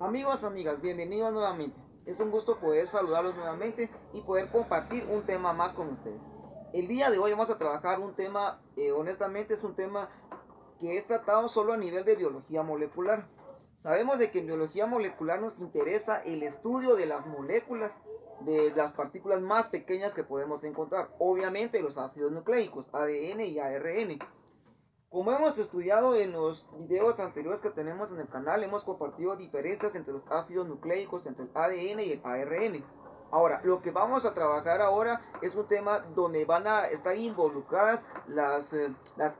Amigos, amigas, bienvenidos nuevamente. Es un gusto poder saludarlos nuevamente y poder compartir un tema más con ustedes. El día de hoy vamos a trabajar un tema, honestamente es un tema que es tratado solo a nivel de biología molecular. Sabemos de que en biología molecular nos interesa el estudio de las moléculas, de las partículas más pequeñas que podemos encontrar. Obviamente los ácidos nucleicos, ADN y ARN. Como hemos estudiado en los videos anteriores que tenemos en el canal, hemos compartido diferencias entre los ácidos nucleicos, entre el ADN y el ARN. Ahora, lo que vamos a trabajar ahora es un tema donde van a estar involucradas las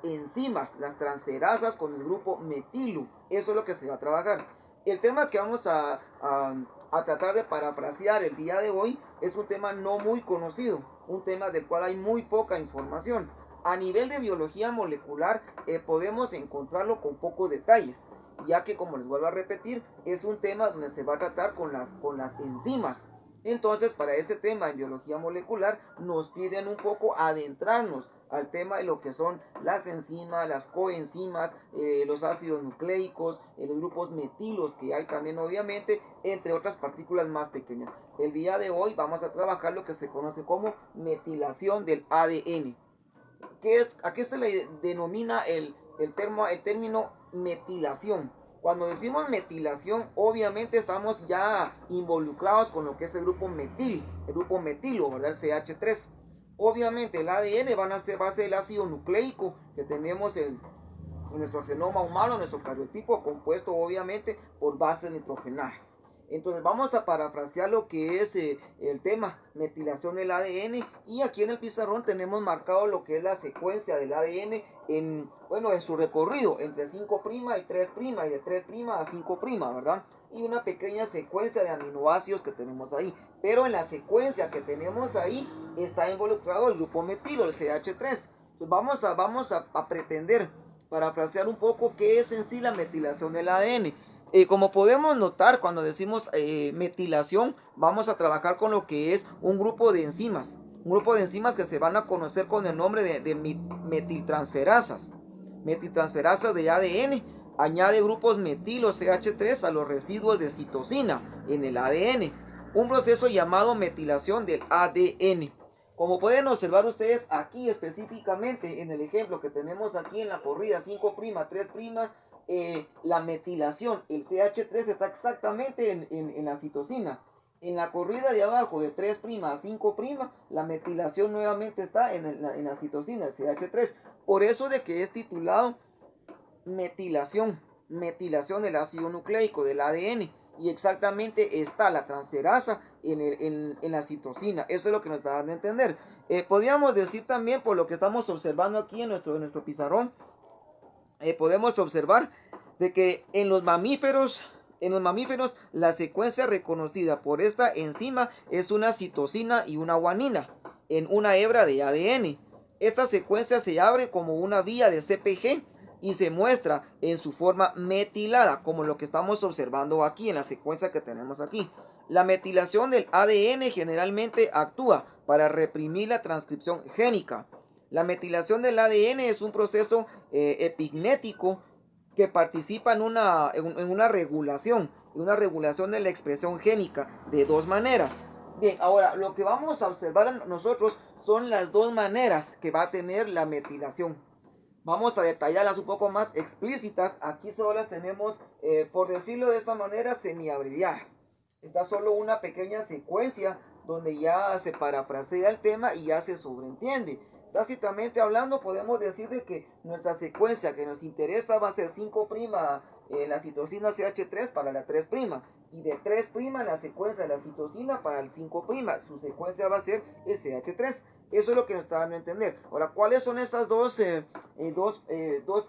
enzimas, las transferasas con el grupo metilo. Eso es lo que se va a trabajar. El tema que vamos a tratar de parafrasear el día de hoy es un tema no muy conocido, un tema del cual hay muy poca información. A nivel de biología molecular podemos encontrarlo con pocos detalles, ya que, como les vuelvo a repetir, es un tema donde se va a tratar con las enzimas. Entonces, para ese tema en biología molecular nos piden un poco adentrarnos al tema de lo que son las enzimas, las coenzimas, los ácidos nucleicos, los grupos metilos que hay también obviamente, entre otras partículas más pequeñas. El día de hoy vamos a trabajar lo que se conoce como metilación del ADN. ¿A qué se le denomina el término metilación? Cuando decimos metilación, obviamente estamos ya involucrados con lo que es el grupo metil, el grupo metilo, ¿verdad? El CH3. Obviamente el ADN va a ser el ácido nucleico que tenemos en nuestro genoma humano, nuestro cariotipo, compuesto obviamente por bases nitrogenadas. Entonces vamos a parafrasear lo que es el tema metilación del ADN, y aquí en el pizarrón tenemos marcado lo que es la secuencia del ADN en su recorrido entre 5' y 3' y de 3' a 5', ¿verdad? Y una pequeña secuencia de aminoácidos que tenemos ahí. Pero en la secuencia que tenemos ahí está involucrado el grupo metilo, el CH3. Entonces vamos a pretender parafrasear un poco qué es en sí la metilación del ADN. Como podemos notar, cuando decimos metilación, vamos a trabajar con lo que es un grupo de enzimas. Un grupo de enzimas que se van a conocer con el nombre de metiltransferasas. Metiltransferasas de ADN. Añade grupos metilo CH3 a los residuos de citosina en el ADN. Un proceso llamado metilación del ADN. Como pueden observar ustedes aquí específicamente en el ejemplo que tenemos aquí en la corrida 5', 3', la metilación, el CH3 está exactamente en la citosina. En la corrida de abajo de 3' a 5', la metilación nuevamente está en la citosina, el CH3. Por eso de que es titulado metilación, metilación del ácido nucleico, del ADN. Y exactamente está la transferasa en la citosina. Eso es lo que nos está dando a entender. Podríamos decir también, por lo que estamos observando aquí en nuestro pizarrón, podemos observar de que en los mamíferos la secuencia reconocida por esta enzima es una citosina y una guanina en una hebra de ADN. Esta secuencia se abre como una vía de CPG y se muestra en su forma metilada, como lo que estamos observando aquí en la secuencia que tenemos aquí. La metilación del ADN generalmente actúa para reprimir la transcripción génica. La metilación del ADN es un proceso epignético que participa en una regulación de la expresión génica de dos maneras. Bien, ahora lo que vamos a observar nosotros son las dos maneras que va a tener la metilación. Vamos a detallarlas un poco más explícitas. Aquí solo las tenemos, por decirlo de esta manera, semiabreviadas. Está solo una pequeña secuencia donde ya se parafrasea el tema y ya se sobreentiende. Tácitamente hablando, podemos decir de que nuestra secuencia que nos interesa va a ser 5' la citosina CH3 para la 3', y de 3' la secuencia de la citosina para el 5'. Su secuencia va a ser el CH3. Eso es lo que nos está dando a entender. Ahora, ¿cuáles son esas dos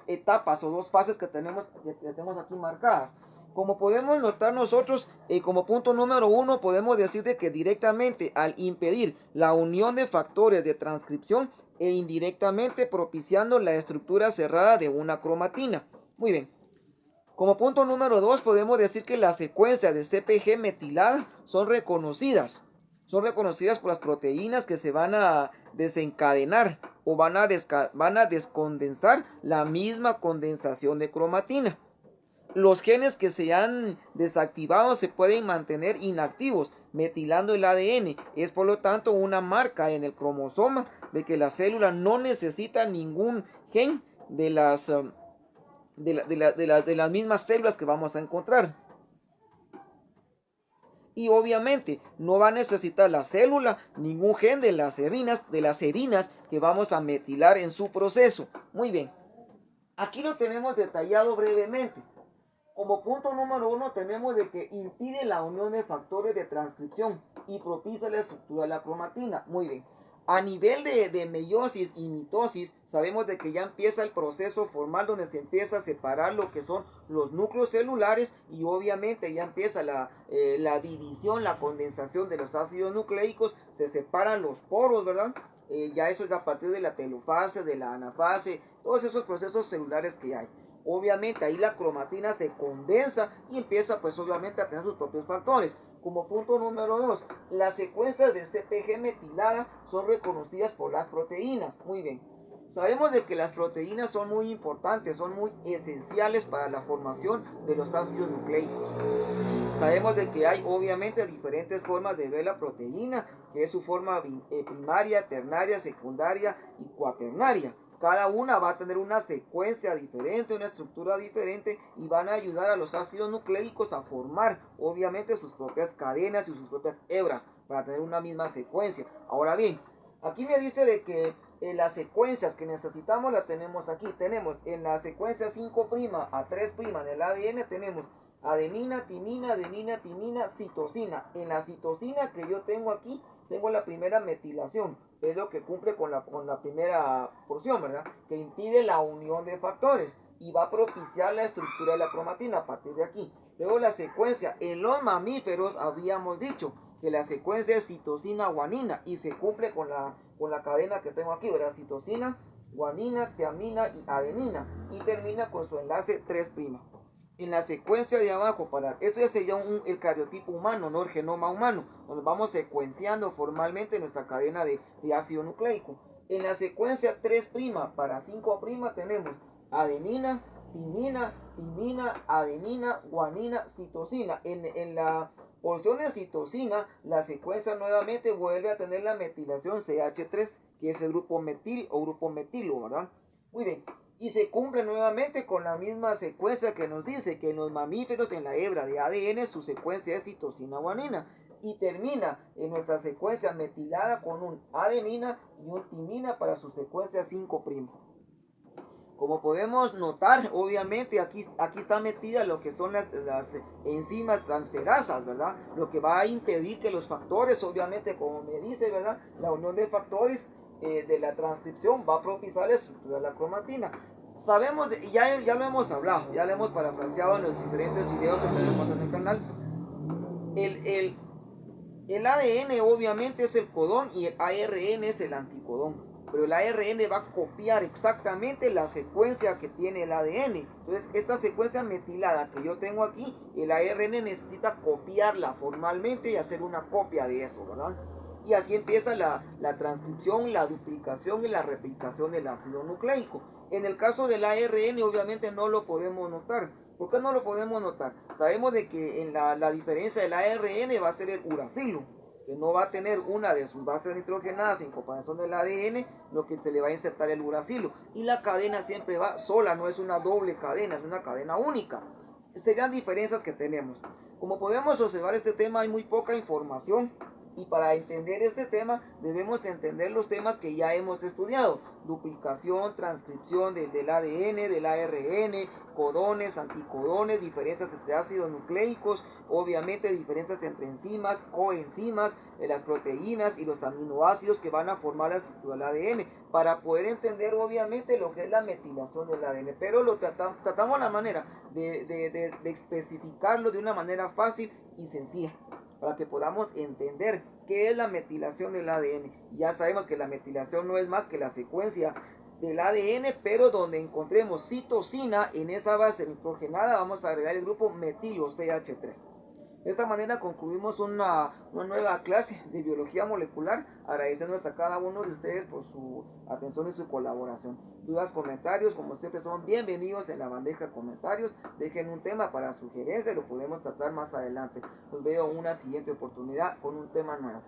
etapas o dos fases que tenemos aquí marcadas? Como podemos notar nosotros, como punto número uno, podemos decir de que directamente al impedir la unión de factores de transcripción e indirectamente propiciando la estructura cerrada de una cromatina. Muy bien. Como punto número 2 podemos decir que las secuencias de CPG metilada son reconocidas. Son reconocidas por las proteínas que se van a desencadenar o van a descondensar la misma condensación de cromatina. Los genes que se han desactivado se pueden mantener inactivos, metilando el ADN. Es por lo tanto una marca en el cromosoma de que la célula no necesita ningún gen de las mismas células que vamos a encontrar. Y obviamente no va a necesitar la célula ningún gen de las serinas que vamos a metilar en su proceso. Muy bien, aquí lo tenemos detallado brevemente. Como punto número 1 tenemos de que impide la unión de factores de transcripción y propicia la estructura de la cromatina. Muy bien. A nivel de meiosis y mitosis, sabemos de que ya empieza el proceso formal donde se empieza a separar lo que son los núcleos celulares y obviamente ya empieza la división, la condensación de los ácidos nucleicos, se separan los poros, ¿verdad? Ya eso es a partir de la telofase, de la anafase, todos esos procesos celulares que hay. Obviamente ahí la cromatina se condensa y empieza pues obviamente a tener sus propios factores. Como punto número 2, las secuencias de CpG metilada son reconocidas por las proteínas. Muy bien. Sabemos de que las proteínas son muy importantes, son muy esenciales para la formación de los ácidos nucleicos. Sabemos de que hay obviamente diferentes formas de ver la proteína, que es su forma primaria, ternaria, secundaria y cuaternaria. Cada una va a tener una secuencia diferente, una estructura diferente y van a ayudar a los ácidos nucleicos a formar obviamente sus propias cadenas y sus propias hebras para tener una misma secuencia. Ahora bien, aquí me dice de que las secuencias que necesitamos las tenemos aquí. Tenemos en la secuencia 5' a 3' del ADN tenemos adenina, timina, citosina. En la citosina que yo tengo aquí, tengo la primera metilación, es lo que cumple con la primera porción, ¿verdad? Que impide la unión de factores y va a propiciar la estructura de la cromatina a partir de aquí. Luego la secuencia, en los mamíferos habíamos dicho que la secuencia es citosina-guanina y se cumple con la cadena que tengo aquí, ¿verdad? Citosina, guanina, tiamina y adenina y termina con su enlace 3'. En la secuencia de abajo, eso ya sería el cariotipo humano, no el genoma humano, donde vamos secuenciando formalmente nuestra cadena de ácido nucleico. En la secuencia 3' para 5' tenemos adenina, timina, adenina, guanina, citosina. En la porción de citosina, la secuencia nuevamente vuelve a tener la metilación CH3, que es el grupo metil o grupo metilo, ¿verdad? Muy bien. Y se cumple nuevamente con la misma secuencia que nos dice que en los mamíferos, en la hebra de ADN, su secuencia es citosina-guanina. Y termina en nuestra secuencia metilada con un adenina y un timina para su secuencia 5'. Como podemos notar, obviamente aquí está metida lo que son las enzimas transferasas, ¿verdad? Lo que va a impedir que los factores, obviamente, como me dice, ¿verdad? La unión de factores de la transcripción va a propiciar la estructura de la cromatina. Sabemos, ya lo hemos hablado, ya lo hemos parafraseado en los diferentes videos que tenemos en el canal. El ADN obviamente es el codón y el ARN es el anticodón. Pero el ARN va a copiar exactamente la secuencia que tiene el ADN. Entonces, esta secuencia metilada que yo tengo aquí, el ARN necesita copiarla formalmente y hacer una copia de eso, ¿verdad? Y así empieza la transcripción, la duplicación y la replicación del ácido nucleico. En el caso del ARN, obviamente no lo podemos notar. ¿Por qué no lo podemos notar? Sabemos de que en la diferencia del ARN va a ser el uracilo, que no va a tener una de sus bases nitrogenadas en comparación del ADN, lo que se le va a insertar el uracilo. Y la cadena siempre va sola, no es una doble cadena, es una cadena única. Serían diferencias que tenemos. Como podemos observar, este tema hay muy poca información. Y para entender este tema debemos entender los temas que ya hemos estudiado: duplicación, transcripción del ADN, del ARN, codones, anticodones, diferencias entre ácidos nucleicos, obviamente diferencias entre enzimas, coenzimas, las proteínas y los aminoácidos que van a formar la estructura del ADN, para poder entender obviamente lo que es la metilación del ADN. Pero lo tratamos la manera de especificarlo de una manera fácil y sencilla, para que podamos entender qué es la metilación del ADN. Ya sabemos que la metilación no es más que la secuencia del ADN, pero donde encontremos citosina en esa base nitrogenada, vamos a agregar el grupo metilo CH3. De esta manera concluimos una nueva clase de biología molecular, agradeciéndoles a cada uno de ustedes por su atención y su colaboración. Dudas, comentarios, como siempre, son bienvenidos en la bandeja de comentarios. Dejen un tema para sugerencia y lo podemos tratar más adelante. Los veo en una siguiente oportunidad con un tema nuevo.